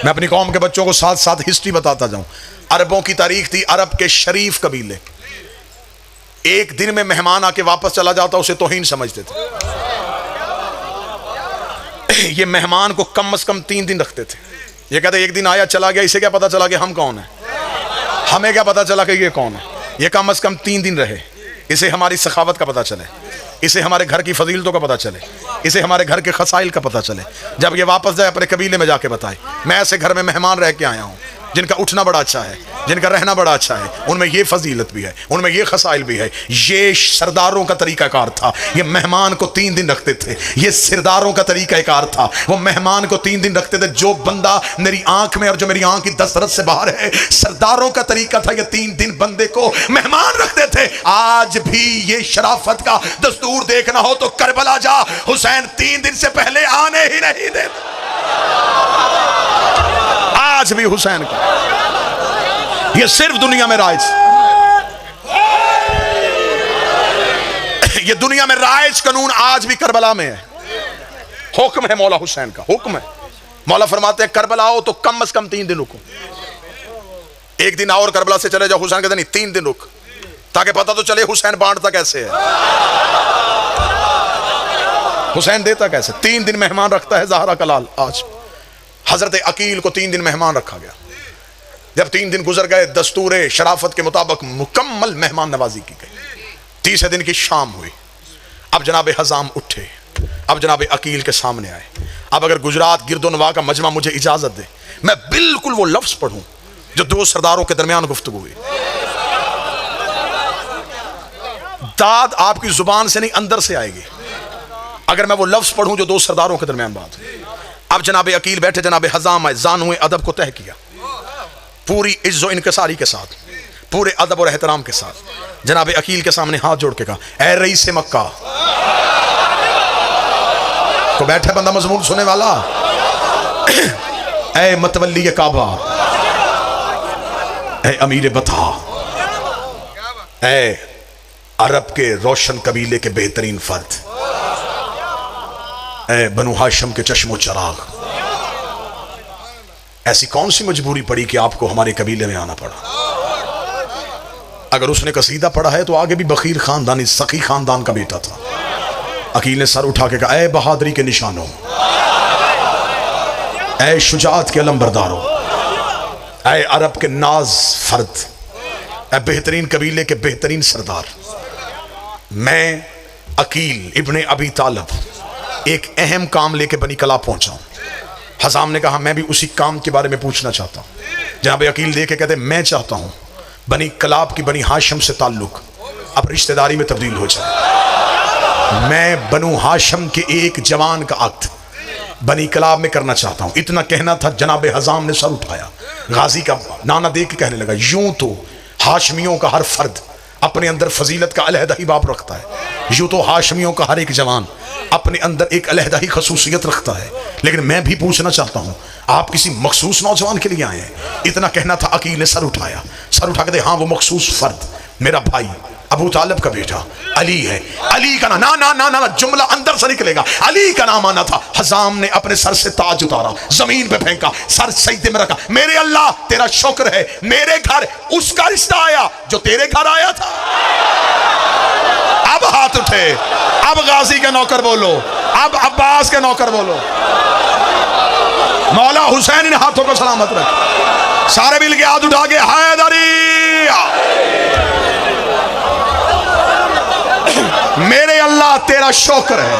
मैं अपनी कौम के बच्चों को साथ साथ हिस्ट्री बताता जाऊं। अरबों की तारीख थी, अरब के शरीफ कबीले एक दिन में मेहमान आके वापस चला जाता उसे तौहीन समझते थे। ये मेहमान को कम से कम 3 दिन रखते थे। ये कहते एक दिन आया चला गया, इसे क्या पता चला कि हम कौन है, हमें क्या पता चला कि ये कौन है। ये कम से कम 3 दिन रहे, इसे हमारी सखावत का पता चले, इसे हमारे घर की फजीलतों का पता चले, इसे हमारे घर के खसाइल का पता चले। जब ये वापस जाए अपने कबीले में जाके बताए मैं ऐसे घर में मेहमान रह के आया हूँ जिनका उठना बड़ा अच्छा है, जिनका रहना बड़ा अच्छा है, उनमें ये फजीलत भी है, उनमें ये खसाइल भी है। ये सरदारों का तरीकाकार था। ये मेहमान को 3 दिन रखते थे। ये सरदारों का तरीकाकार था। वो मेहमान को 3 दिन रखते थे। जो बंदा मेरी आंख में और जो मेरी आंख की दस्तरस से बाहर है, सरदारों का तरीका था। ये 3 दिन बंदे को मेहमान रखते थे। आज भी ये शराफत का दस्तूर देखना हो तो करबला जा, हुसैन 3 दिन से पहले आने ही नहीं देते। आज भी हुसैन का ये सिर्फ दुनिया में राइज, ये दुनिया में राइज कानून आज भी करबला में है। हुक्म है मौला हुसैन का, हुक्म है। मौला फरमाते हैं करबला आओ तो कम से कम 3 दिन रुको। एक दिन और करबला से चले जाओ, हुसैन कहते नहीं 3 दिन रुक, ताकि पता तो चले हुसैन बांटता कैसे है, हुसैन देता कैसे। 3 दिन मेहमान रखता है ज़हरा का लाल। आज हजरत अकील को 3 दिन मेहमान रखा गया। जब 3 दिन गुजर गए, दस्तूर शराफत के मुताबिक मुकम्मल मेहमान नवाजी की गई। 30 दिन की शाम हुई। अब जनाब हजाम उठे, अब जनाब अकील के सामने आए। अब अगर गुजरात गिरदोनवा का मजमा मुझे इजाजत दे, मैं बिल्कुल वो लफ्ज पढ़ूं जो 2 सरदारों के दरमियान गुफ्तगू हुई। दाद आपकी जुबान से नहीं अंदर से आएगी अगर मैं वो लफ्ज पढ़ूं जो 2 सरदारों के दरमियान बात हुई। अब जनाब अकील बैठे, जनाब हजाम आए, जानूए अदब को तय किया पूरी इज्जो इनकसारी के साथ, पूरे अदब और एहतराम के साथ। जनाब अकील के सामने हाथ जोड़ के कहा, ऐ रईस मक्का। तो बैठे बंदा मजमून सुनने वाला, ऐ मतवल्ली काबा, ऐ अमीर बता, ऐ अरब के रोशन कबीले के बेहतरीन फर्द, ऐ बनु हाशिम के चश्मो चराग, ऐसी कौन सी मजबूरी पड़ी कि आपको हमारे कबीले में आना पड़ा। अगर उसने कसीदा पढ़ा है तो आगे भी बखीर खानदानी सखी खानदान का बेटा था। अकील ने सर उठा के कहा, ऐ बहादुरी के निशानों, ऐ शुजाअत के अलंबरदारों, ऐ अरब के नाज फर्द, ऐ बेहतरीन कबीले के बेहतरीन सरदार, मैं अकील इब्ने अबी तालब एक अहम काम लेके बनी कला पहुंचा हूं। हजाम ने कहा, मैं भी उसी काम के बारे में पूछना चाहता हूं। जहां पे अकील देखे कहते, मैं चाहता हूं बनी कलाब की बनी हाशिम से ताल्लुक अब रिश्तेदारी में तब्दील हो जाए। मैं बनु हाशिम के एक जवान का अक्द बनी कलाब में करना चाहता हूं। इतना कहना था, जनाब हजाम ने सर उठाया, गाजी का नाना देख के कहने लगा, यूं तो हाशमियों का हर फर्द अपने अंदर फजीलत का अलहदा ही बाप रखता है, यूं तो हाशमियों का हर एक जवान अपने अंदर एक अलहदा ही खसूसियत रखता है, लेकिन मैं भी पूछना चाहता हूं, आप किसी मखसूस नौजवान के लिए आए हैं। इतना कहना था, अकील ने सर उठाया, सर उठा के दे, हाँ वो मखसूस फर्द मेरा भाई अबू तालिब का बेटा अली है। अली का ना ना ना ना जुमला अंदर से निकलेगा, अली का नाम आना था। हजाम ने अपने सर से ताज उतारा, जमीन पे फेंका, सर सजदे में रखा, मेरे अल्लाह तेरा शुक्र है, मेरे घर उसका रिश्ता आया जो तेरे घर आया था। अब हाथ उठे, अब गाजी के नौकर बोलो, अब अब्बास के नौकर बोलो। मौला हुसैन ने हाथों को सलामत रखा, सारे मिल के हाथ उठा के हैदरी। मेरे अल्लाह तेरा शुक्र है,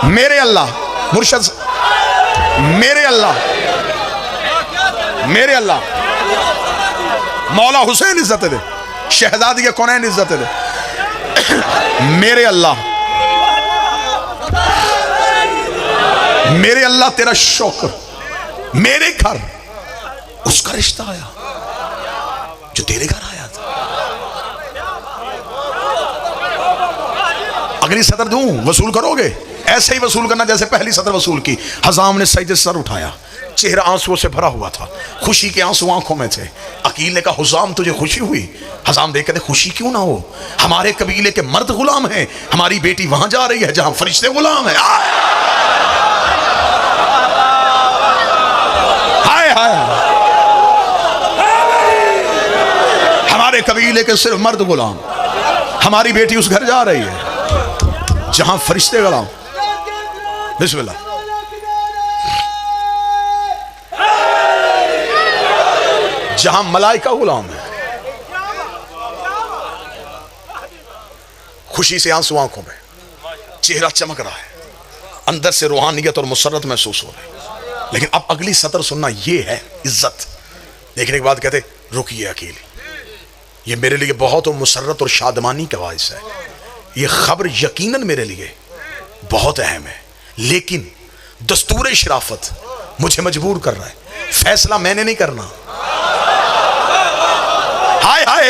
मेरे अल्लाह मुर्शद, मेरे अल्लाह, मेरे अल्लाह मौला हुसैन इज्जत दे, शहजादी के कौनैन इज्जत दे, मेरे अल्लाह, मेरे अल्लाह तेरा शुक्र, मेरे घर उसका रिश्ता आया जो तेरे घर आया था। अगली सदर दूं, वसूल करोगे? ऐसे ही वसूल करना जैसे पहली सतर वसूल की। हजाम ने सजदे से सर उठाया, चेहरा आंसुओं से भरा हुआ था, खुशी के आंसू आंखों में थे। अकील ने कहा हुजाम तुझे खुशी हुई? हजाम देख कहते खुशी क्यों ना हो, हमारे कबीले के मर्द गुलाम हैं, हमारी बेटी वहां जा रही है जहां फरिश्ते गुलाम है। हाय हाय, हमारे कबीले के सिर्फ मर्द गुलाम, हमारी बेटी उस घर जा रही है जहां फरिश्ते गुलाम। बिस्मिल्लाह। जहां मलाइका गुलाम है। खुशी से आंसू आंखों में, चेहरा चमक रहा है, अंदर से रूहानियत और मुसर्रत महसूस हो रही है। लेकिन अब अगली सतर सुनना, ये है इज्जत। देखने के बाद कहते रुकिए अकेली, ये मेरे लिए बहुत मुसर्रत और शादमानी का बाइस है। ये खबर यकीनन मेरे लिए बहुत अहम है, लेकिन दस्तूर शराफत मुझे मजबूर कर रहा है, फैसला मैंने नहीं करना। हाय हाय,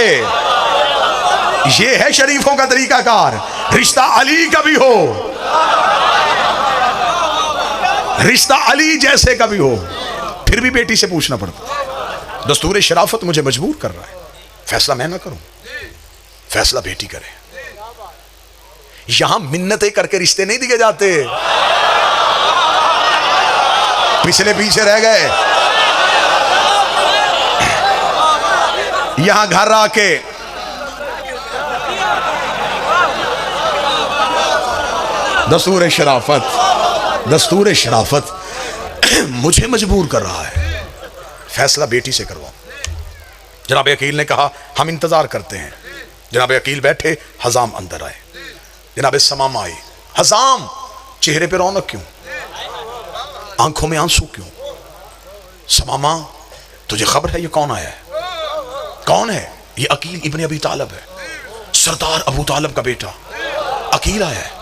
ये है शरीफों का तरीकाकार। रिश्ता अली का भी हो, रिश्ता अली जैसे का भी हो, फिर भी बेटी से पूछना पड़ता। दस्तूर शराफत मुझे मजबूर कर रहा है, फैसला मैं ना करूं, फैसला बेटी करे। यहां मिन्नतें करके रिश्ते नहीं दिए जाते, पिछले पीछे रह गए। यहां घर आके दस्तूर शराफत, दस्तूर शराफत मुझे मजबूर कर रहा है, फैसला बेटी से करवाओ। जनाब अकील ने कहा हम इंतजार करते हैं। जनाब अकील बैठे, हजाम अंदर आए, जनाब समामा आई। हजाम, चेहरे पे रौनक क्यों, आंखों में आंसू क्यों? समामा, तुझे खबर है ये कौन आया है? कौन है? ये अकील इब्ने अबी तालब है, सरदार अबू तालब का बेटा। अकील आया है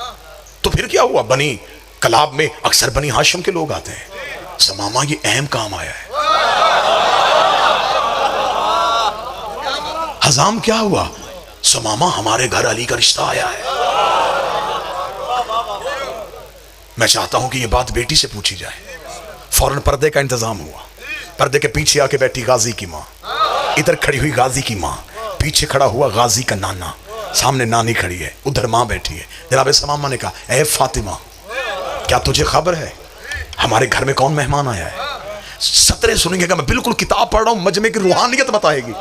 तो फिर क्या हुआ? बनी कलाब में अक्सर बनी हाशिम के लोग आते हैं। समामा, ये अहम काम आया है। हजाम, क्या हुआ? समामा, हमारे घर अली का रिश्ता आया है। मैं चाहता हूं कि यह बात बेटी से पूछी जाए। फौरन पर्दे का इंतजाम हुआ। पर्दे के पीछे आके बैठी गाजी की माँ, इधर खड़ी हुई गाजी की माँ, पीछे खड़ा हुआ गाजी का नाना, सामने नानी खड़ी है, उधर माँ बैठी है। जनाब समामा ने कहा ए फातिमा, क्या तुझे खबर है हमारे घर में कौन मेहमान आया है? सतरे सुनेंगे का मैं बिल्कुल किताब पढ़ रहा हूं, मजमे की रूहानियत बताएगी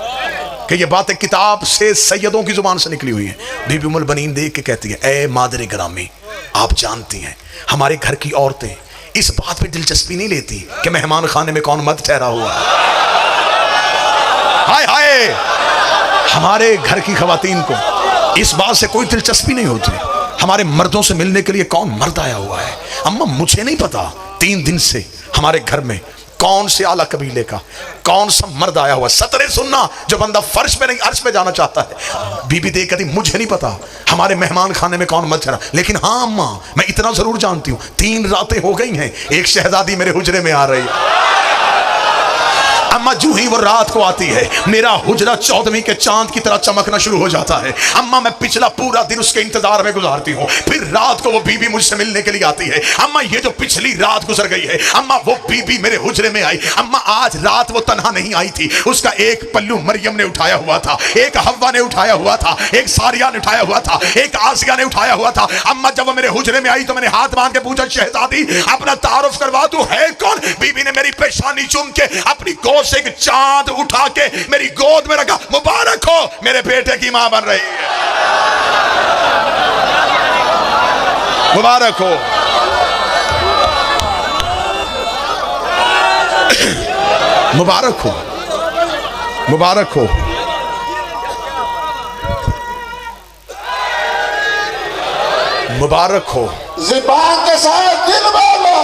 कि ये बातें किताब से सैयदों की जुबान से निकली हुई हैं। बीबी उम्मुल बनीन देख के कहती है ए मादरे ग्रामी, आप जानती हैं हमारे घर की औरतें इस बात पे दिलचस्पी नहीं लेती कि मेहमान खाने में कौन मर्द ठहरा हुआ है। हाय हाय, हमारे घर की खवातीन को इस बात से कोई दिलचस्पी नहीं होती हमारे मर्दों से मिलने के लिए कौन मर्द आया हुआ है। अम्मा, मुझे नहीं पता 3 दिन से हमारे घर में कौन से आला कबीले का कौन सा मर्द आया हुआ। सतरे सुनना, जो बंदा फर्श पे नहीं अर्श पे जाना चाहता है। बीबी देख कहती मुझे नहीं पता हमारे मेहमान खाने में कौन मर्द ठहरा, लेकिन हाँ अम्मा, मैं इतना जरूर जानती हूँ 3 रातें हो गई हैं, एक शहजादी मेरे हुजरे में आ रही है। अम्मा, जो ही वो रात को आती है मेरा हुजरा 14वीं के चांद की तरह चमकना शुरू हो जाता है। अम्मा, मैं पिछला पूरा दिन उसके इंतजार में गुजारती हूँ, फिर रात को वो बीबी मुझसे मिलने के लिए आती है। अम्मा, ये जो पिछली रात गुजर गई है, अम्मा वो बीबी मेरे हुजरे में आई। अम्मा, आज रात वो तन्हा नहीं आई थी, उसका एक पल्लू मरियम ने उठाया हुआ था, एक हव्वा ने उठाया हुआ था, एक सारिया ने उठाया हुआ था, एक आसिया ने उठाया हुआ था। अम्मा, जब वो मेरे हुजरे में आई तो मैंने हाथ बांध के पूछा शहजादी अपना तारुफ करवा, तू है कौन? बीबी ने मेरी पेशानी चूम के अपनी गोद से एक चांद उठा के मेरी गोद में रखा। मुबारक हो, मेरे बेटे की मां बन रही है। मुबारक हो। मुबारक हो, मुबारक हो। मुबारक हो।
ज़ुबान के साथ दिल वाला,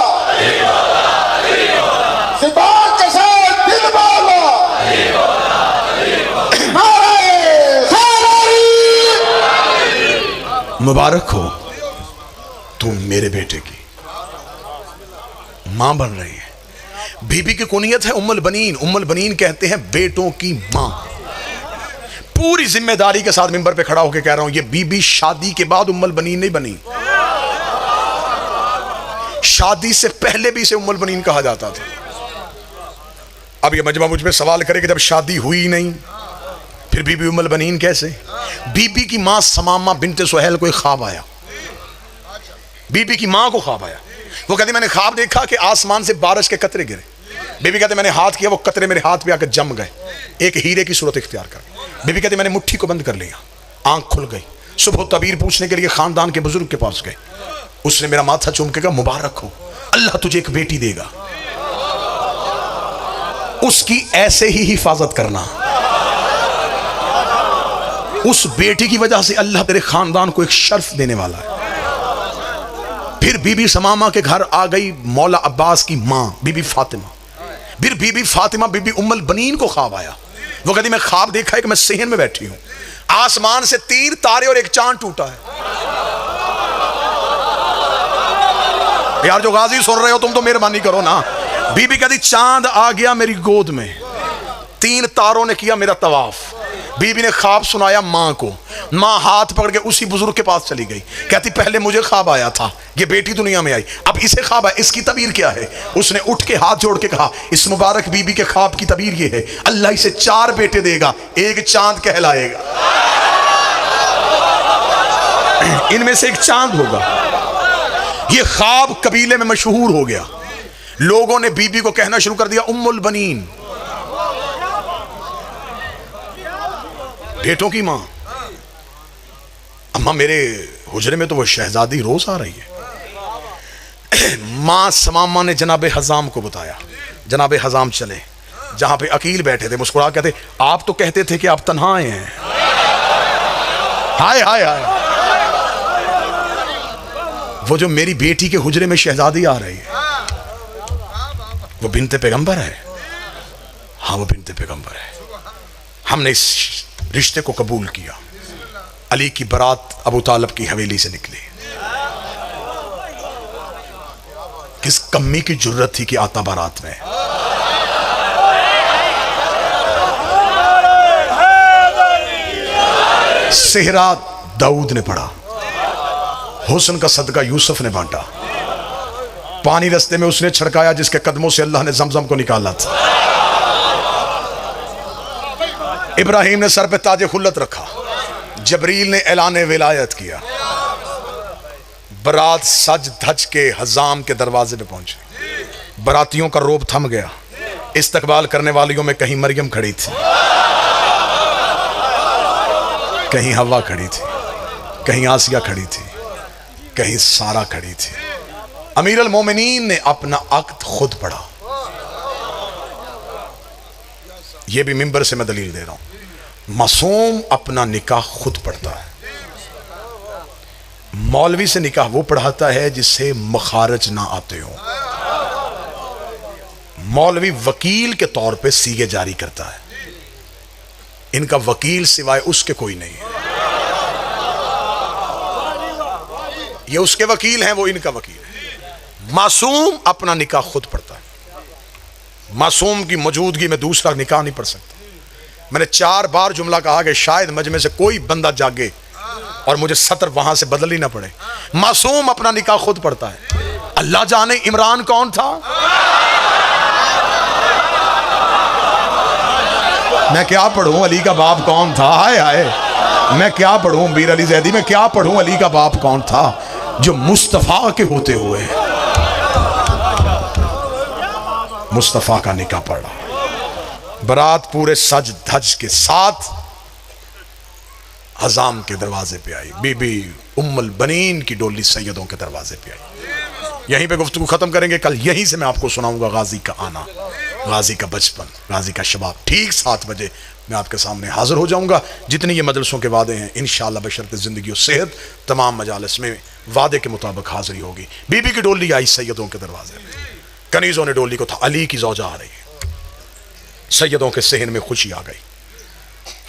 ज़ुबान के साथ दिल वाला,
मुबारक हो, तुम मेरे बेटे की मां बन रही है। बीबी की कुनियत है उम्मुल बनीन। उम्मुल बनीन कहते हैं बेटों की मां। पूरी जिम्मेदारी के साथ मिंबर पे खड़ा होकर कह रहा हूं, ये बीबी शादी के बाद उम्मुल बनीन नहीं बनी। शादी से पहले भी इसे उम्मुल बनीन कहा जाता था। अब ये मजमा मुझ पे सवाल करे कि जब शादी हुई नहीं फिर बीबी उम्मुल बनीन कैसे? बीबी की मां समामा बिनते सुहैल को एक ख्वाब आया, बीबी की मां को ख्वाब आया। वो कहती मैंने ख्वाब देखा कि आसमान से बारिश के कतरे गिरे। बीबी कहते मैंने हाथ किया, वो कतरे मेरे हाथ पे आकर जम गए, एक हीरे की सूरत इख्तियार कर। बीबी कहती मैंने मुट्ठी को बंद कर लिया, आंख खुल गई। सुबह तबीर पूछने के लिए खानदान के बुजुर्ग के पास गए। उसने मेरा माथा चूम के कहा मुबारक हो, अल्लाह तुझे एक बेटी देगा, उसकी ऐसे ही हिफाजत करना, उस बेटी की वजह से अल्लाह तेरे खानदान को एक शर्फ देने वाला है। फिर बीबी समामा के घर आ गई मौला अब्बास की मां बीबी फातिमा। फिर बीबी फातिमा बीबी उम्मुल बनीन को ख्वाब आया। वो कहती मैं ख्वाब देखा है कि मैं सेहन में बैठी हूं, आसमान से 3 तारे और एक चांद टूटा है। यार जो गाजी सुन रहे हो तुम तो मेहरबानी करो ना। बीबी कहती चांद आ गया मेरी गोद में, 3 तारों ने किया मेरा तवाफ। बीबी ने ख्वाब सुनाया मां को, मां हाथ पकड़ के उसी बुजुर्ग के पास चली गई। कहती पहले मुझे ख्वाब आया था, ये बेटी दुनिया में आई, अब इसे ख्वाब है, इसकी तबीर क्या है? उसने उठ के हाथ जोड़ के कहा इस मुबारक बीबी के ख्वाब की तबीर ये है, अल्लाह इसे 4 बेटे देगा, एक चांद कहलाएगा, इनमें से एक चांद होगा। ये ख्वाब कबीले में मशहूर हो गया। लोगों ने बीबी को कहना शुरू कर दिया उम्मुल बनीन, बेटों की मां। अम्मा मेरे हुजरे में तो वो शहजादी रोज आ रही है। मां समामा ने जनाबे हजाम को बताया। जनाबे हजाम चले जहां पे अकील बैठे थे, मुस्कुरा कहते आप तो कहते थे कि आप तन्हा आए हैं। हाय हाय हाय, वो जो मेरी बेटी के हुजरे में शहजादी आ रही है वो बिनते पैगंबर है। हाँ वो बिनते पैगंबर है। हमने इस रिश्ते को कबूल किया। अली की बारात अबू तालिब की हवेली से निकली। किस कम्मी की जुर्रत थी कि आता बारात में। सेहरा दाऊद ने पढ़ा, हुस्न का सदका यूसुफ ने बांटा, पानी रस्ते में उसने छिड़काया जिसके कदमों से अल्लाह ने जमजम को निकाला था। इब्राहिम ने सर पे ताजे खुल्लत रखा, जबरील ने ऐलाने विलायत किया। बारात सज धज के हजाम के दरवाजे पे पहुंची। बारातियों का रोब थम गया। इस्तकबाल करने वालियों में कहीं मरियम खड़ी थी, कहीं हवा खड़ी थी, कहीं आसिया खड़ी थी, कहीं सारा खड़ी थी। अमीरुल मोमिनीन ने अपना अक्द खुद पढ़ा। यह भी मिंबर से मैं दलील दे रहा हूं। मासूम अपना निकाह खुद पढ़ता है। मौलवी से निकाह वो पढ़ाता है जिससे मखारज ना आते हो। मौलवी वकील के तौर पे सीगे जारी करता है। इनका वकील सिवाय उसके कोई नहीं है। ये उसके वकील हैं, वो इनका वकील है। मासूम अपना निकाह खुद पढ़ता है। मासूम की मौजूदगी में दूसरा निकाह नहीं पढ़ सकता। मैंने 4 बार जुमला कहा कि शायद मजमे से कोई बंदा जागे और मुझे सतर वहां से बदल ही ना पड़े। मासूम अपना निकाह खुद पढ़ता है। अल्लाह जाने इमरान कौन था। मैं क्या पढ़ूं अली का बाप कौन था। हाय हाय, मैं क्या पढ़ूं मीर अली जैदी, मैं क्या पढ़ूं अली का बाप कौन था जो मुस्तफा के होते हुए मुस्तफा का निकाह पढ़ा। बारात पूरे सज धज के साथ हजाम के दरवाजे पे आई। बीबी उम्मुल बनीन की डोली सैयदों के दरवाजे पे आई। यहीं पे गुफ्तगू खत्म करेंगे। कल यहीं से मैं आपको सुनाऊंगा गाजी का आना, गाजी का बचपन, गाजी का शबाब। ठीक 7 बजे मैं आपके सामने हाजिर हो जाऊंगा। जितनी ये मदरसों के वादे हैं इंशाअल्लाह बशर्ते ज़िंदगी और सेहत तमाम मजालिस में वादे के मुताबिक हाजिरी होगी। बीबी की डोली आई सैयदों के दरवाजे पे। कनीज़ों ने डोली को था, अली की ज़ौजा आ रही है। सैयदों के सहन में खुशी आ गई।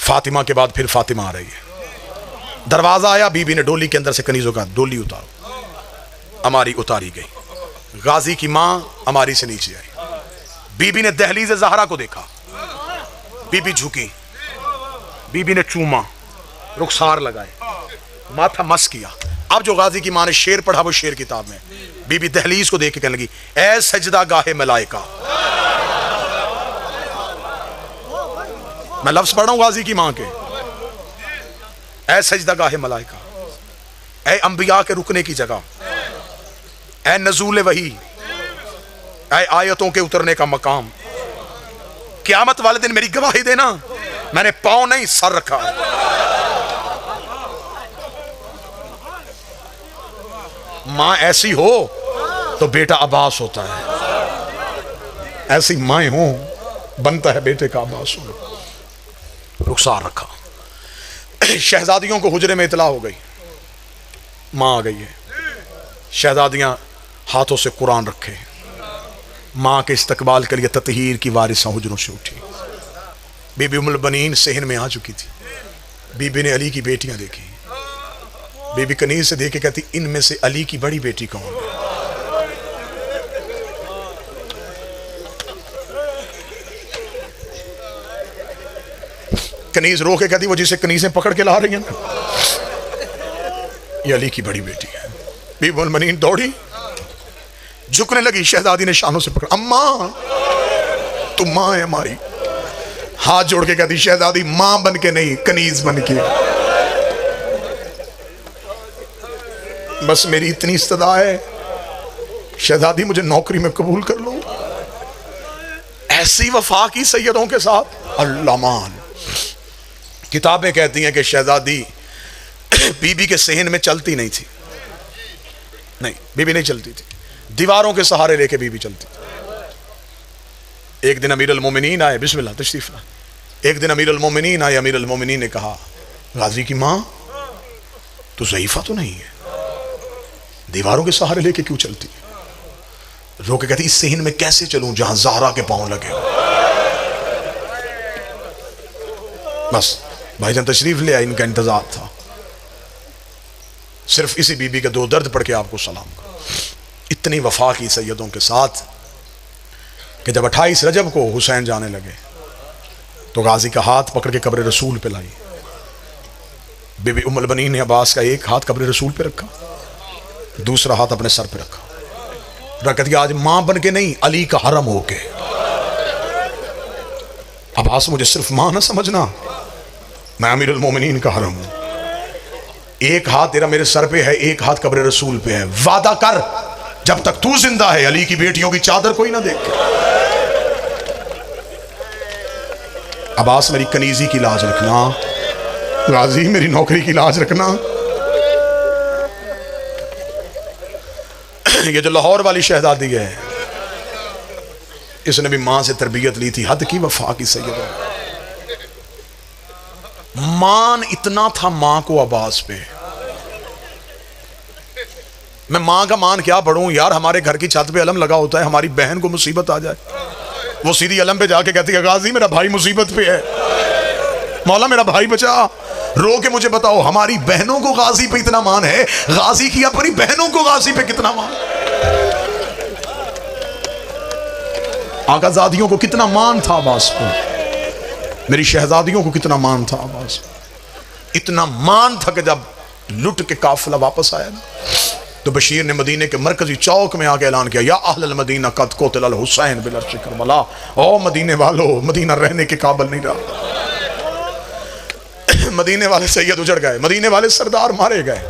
फातिमा के बाद फिर फातिमा आ रही है। दरवाजा आया, बीबी ने डोली के अंदर से कनीज़ों का डोली उतारो। अमारी उतारी गई। गाजी की मां अमारी से नीचे आई। बीबी ने दहलीज़ ज़हरा को देखा। बीबी झुकी, बीबी ने चूमा, रुखसार लगाए, माथा मस किया। अब जो गाजी की माँ ने शेर पढ़ा वो शेर किताब में, बीबी दहलीज को देख के कहने लगी, ऐ सजदा गाहे मलाइका। मैं लफ्ज पढ़ रहा हूं गाजी की माँ के, ऐ सजदा गाहे मलाइका, ऐ अंबिया के रुकने की जगह, ऐ नजूल वही, ऐ आयतों के उतरने का मकाम। क़यामत वाले दिन मेरी गवाही देना, मैंने पांव नहीं सर रखा। मां ऐसी हो तो बेटा अब्बास होता है, ऐसी माएं हो बनता है बेटे का अब्बास हो। रुखसार रखा। शहजादियों को हुजरे में इतला हो गई, मां आ गई है। शहजादियां हाथों से कुरान रखे, मां के इस्तकबाल के लिए ततहीर की वारिसा हुजरों से उठी। बीबी उम्मुल बनीन सेहन में आ चुकी थी। बीबी ने अली की बेटियां देखी। बीबी कनीज से देख के कहती, इनमें से अली की बड़ी बेटी कौन है? कनीज रो के कहती, वो जिसे कनीजें पकड़ के ला रही हैं ना, ये अली की बड़ी बेटी है। बीबी उम्मुल बनीन दौड़ी, झुकने लगी। शहजादी ने शानों से पकड़ा, अम्मा तू मां है हमारी। हाथ जोड़ के कहती, शहजादी मां बन के नहीं, कनीज बन के। बस मेरी इतनी इस्तदा है, शहजादी मुझे नौकरी में कबूल कर लो। ऐसी वफा की सैयदों के साथ। अल्लामान किताबें कहती हैं कि शहजादी बीबी के सेहन में चलती नहीं थी। नहीं, बीबी नहीं चलती थी, दीवारों के सहारे लेके बीबी चलती थी। एक दिन अमीरुल मोमिनीन आए, बिस्मिल्लाह तशरीफ ला। एक दिन अमीरुल मोमिनीन आए। अमीरुल मोमिनीन ने कहा, गाजी की मां तू ज़ईफा तो नहीं है, दीवारों के सहारे लेके क्यों चलती है? रो के कहती, इस सेहन में कैसे चलूं जहां ज़हरा के पांव लगे। बस भाईजान तशरीफ ले आए, इनका इंतजार था। सिर्फ इसी बीबी के दो दर्द पढ़ के आपको सलाम करो। इतनी वफा की सैयदों के साथ कि जब 28 रजब को हुसैन जाने लगे तो गाजी का हाथ पकड़ के कब्र रसूल पे लाई। बीबी उम्मुल बनीन ने अब्बास का एक हाथ कब्र रसूल पे रखा, दूसरा हाथ अपने सर पे रखा। रख दिया, आज मां बन के नहीं, अली का हरम होके। अब्बास मुझे सिर्फ मां ना समझना, मैं अमीरुल मोमिनीन का हरम हूं। एक हाथ तेरा मेरे सर पे है, एक हाथ कब्र रसूल पे है। वादा कर जब तक तू जिंदा है अली की बेटियों की चादर कोई ना देखे। अब्बास मेरी कनीजी की लाज रखना, गाजी मेरी नौकरी की लाज रखना। ये जो लाहौर वाली शहजादी है, इसने भी मां से तरबियत ली थी। हद की वफा की सैयद। मान इतना था मां को अब्बास पे। मैं मां का मान क्या पढ़ूं यार, हमारे घर की छत पे अलम लगा होता है, हमारी बहन को मुसीबत आ जाए, वो सीधी अलम पे जाके कहती है, गाजी मेरा भाई मुसीबत पे है, मौला मेरा भाई बचा। रो के मुझे बताओ, हमारी बहनों को गाजी पे इतना मान है, गाजी की अपनी बहनों को गाजी पे कितना मान। आकाजादियों को कितना मान था अब्बास को, मेरी शहजादियों को कितना मान था अब्बास। इतना मान था कि जब लुट के काफिला वापस आया ना, तो बशीर ने मदीने के मरकजी चौक में आके ऐलान किया, या अहल मदीना कद कोतिल हुसैन बिल अर्श करबला। ओ मदीने वालों, मदीना रहने के काबिल नहीं रहा। मदीने वाले सैयद उजड़ गए, मदीने वाले सरदार मारे गए।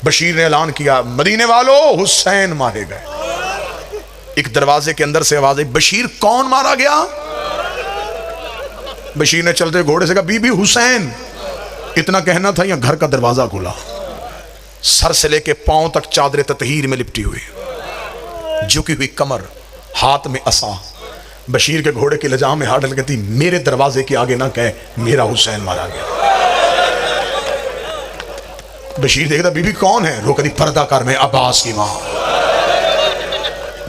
बशीर ने ऐलान किया, मदीने वालों हुसैन मारे गए। एक दरवाजे के अंदर से आवाज आई, बशीर कौन मारा गया? बशीर ने चलते घोड़े से कहा, बीबी हुसैन। इतना कहना था, यहां घर का दरवाजा खुला, सर से लेके पांव तक चादर ततहीर में लिपटी हुई, झुकी हुई कमर, हाथ में असा। बशीर के घोड़े की लजाम में हाथ डाल कहती, मेरे दरवाजे के आगे ना कहे मेरा हुसैन मारा गया। बशीर देखता, बीबी कौन है? रो कहती, पर्दा कर, मैं अब्बास की मां।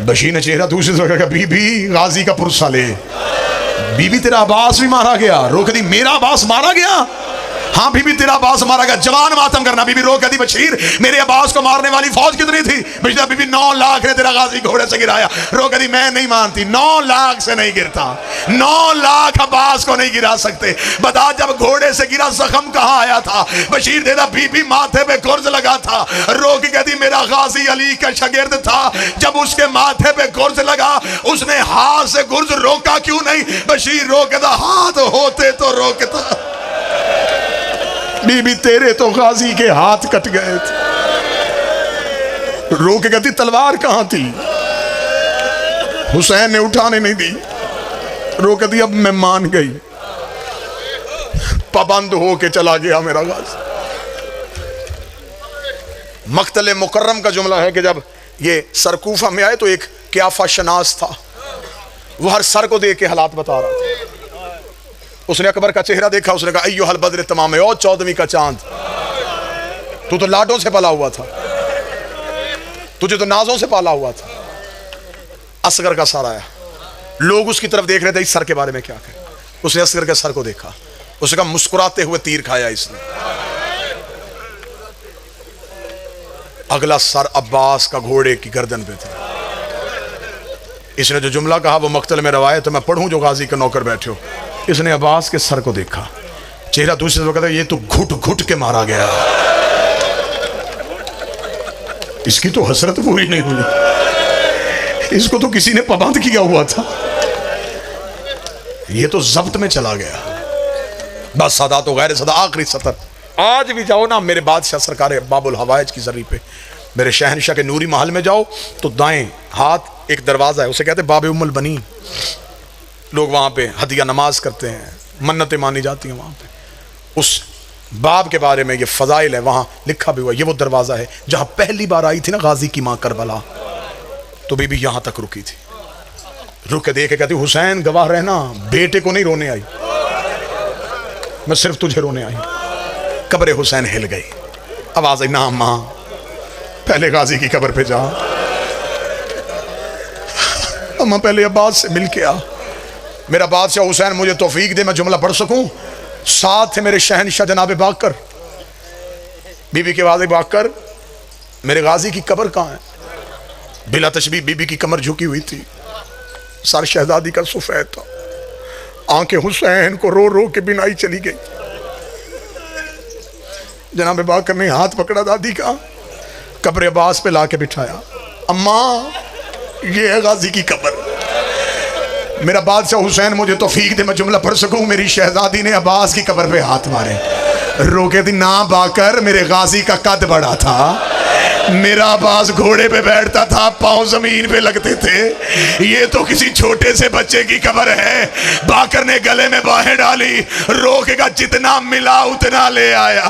बशीर ने चेहरा दूसरी तरफ कहा, बीबी गाजी का पुरसा ले। बीबी तेरा अब्बास भी मारा गया। रो कहती, मेरा अब्बास मारा गया? हाँ बीबी तेरा अब्बास मारा गया, जवान मातम करना। बीबी रो कहती बशीर मेरे अब्बास को मारने वाली फौज कितनी थी? बशीर बीबी 9 लाख ने तेरा गाजी घोड़े से गिराया। रो कहती मैं नहीं मानती, 9 लाख से नहीं गिरता, 9 लाख अब्बास को नहीं गिरा सकते। बता जब घोड़े से गिरा जख्म कहाँ आया था? बशीर देता बीबी माथे पे गुर्ज लगा था। रो की कहती मेरा गाजी अली का शागिर्द था, जब उसके माथे पे गुर्ज लगा उसने हाथ से गुर्ज रोका क्यों नहीं? बशीर रो कहता हाथ होते तो रोकता। बीबी तेरे तो गाजी के हाथ कट गए थे। रो के कहती तलवार कहां थी? हुसैन ने उठाने नहीं दी। रो कहती अब मैं मान गई, पाबंद हो के चला गया मेरा गाजी। मक्तल मुकर्रम का जुमला है कि जब ये सरकूफा में आए तो एक क्याफा शनास था, वो हर सर को देख के हालात बता रहा था। उसने अकबर का चेहरा देखा, उसने कहा अय्यो हल बद्र तमाम है, और 14वीं का चांद, तू तो लाडों से पला हुआ था, तुझे तो नाजों से पाला हुआ था। असगर का सर आया, लोग उसकी तरफ देख रहे थे इस सर के बारे में क्या कहें। उसने असगर के सर को देखा, उसने कहा मुस्कुराते हुए तीर खाया इसने। अगला सर अब्बास का घोड़े की गर्दन पे था। इसने जो जुमला कहा वो मक्तल में रवायत तो मैं पढ़ूं जो गाजी के नौकर बैठे हो। इसने अब्बास के सर को देखा, चेहरा दूसरे से कहता ये तो घुट घुट के मारा गया, इसकी तो हसरत पूरी नहीं हुई, इसको तो किसी ने पाबंद किया हुआ था, ये तो जब्त में चला गया। बस सदा तो गैर सदा आखिरी सतर। आज भी जाओ ना मेरे बादशाह सरकार बाबुल हवाइज की जरी पे, मेरे शहनशाह के नूरी महल में जाओ तो दाएं हाथ एक दरवाजा है, उसे कहते बाबे उम्मुल बनी। लोग वहां पे हदिया नमाज करते हैं, मन्नतें मानी जाती हैं वहां पे। उस बाब के बारे में ये फजाइल है, वहां लिखा भी हुआ। ये वो दरवाजा है जहां पहली बार आई थी ना गाजी की मां करबला, तो बीबी यहां तक रुकी थी। रुक के देखे कहती हुसैन गवाह रहना, बेटे को नहीं रोने आई, मैं सिर्फ तुझे रोने आई। कब्र हुसैन हिल गई, आवाज आई ना मां पहले गाजी की कब्र पे जा, अम्मा पहले अब्बास से मिल के आ, मेरा बादशाह हुसैन मुझे तौफीक दे मैं जुमला पढ़ सकूं। साथ थे मेरे शहनशाह जनाब बाकर। बीबी के वादे बाकर मेरे गाजी की कब्र कहाँ है? बिला तशबीह बीबी की कमर झुकी हुई थी, सर शहजादी का सफेद था, आंखें हुसैन को रो रो के बिनाई चली गई। जनाब बाकर ने हाथ पकड़ा दादी का, कब्र अब्बास पे लाके बिठाया। अम्मा ये है गाजी की कब्र, मेरा बादशाह हुसैन मुझे तौफीक दे मैं जुमला पढ़ सकूं। मेरी शहजादी ने अब्बास की कब्र पे हाथ मारे, रोके थी ना बाकर मेरे गाजी का कद बड़ा था, मेरा अब्बास घोड़े पे बैठता था, पांव जमीन पे लगते थे, ये तो किसी छोटे से बच्चे की कब्र है। बाकर ने गले में बाहें डाली, रोकेगा जितना मिला उतना ले आया।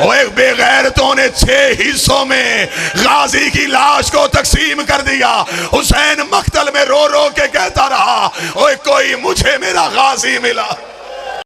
और एक बेगैरतों ने 6 हिस्सों में गाजी की लाश को तकसीम कर दिया। हुसैन मक्तल में रो रो के कहता रहा ओए कोई मुझे मेरा गाजी मिला।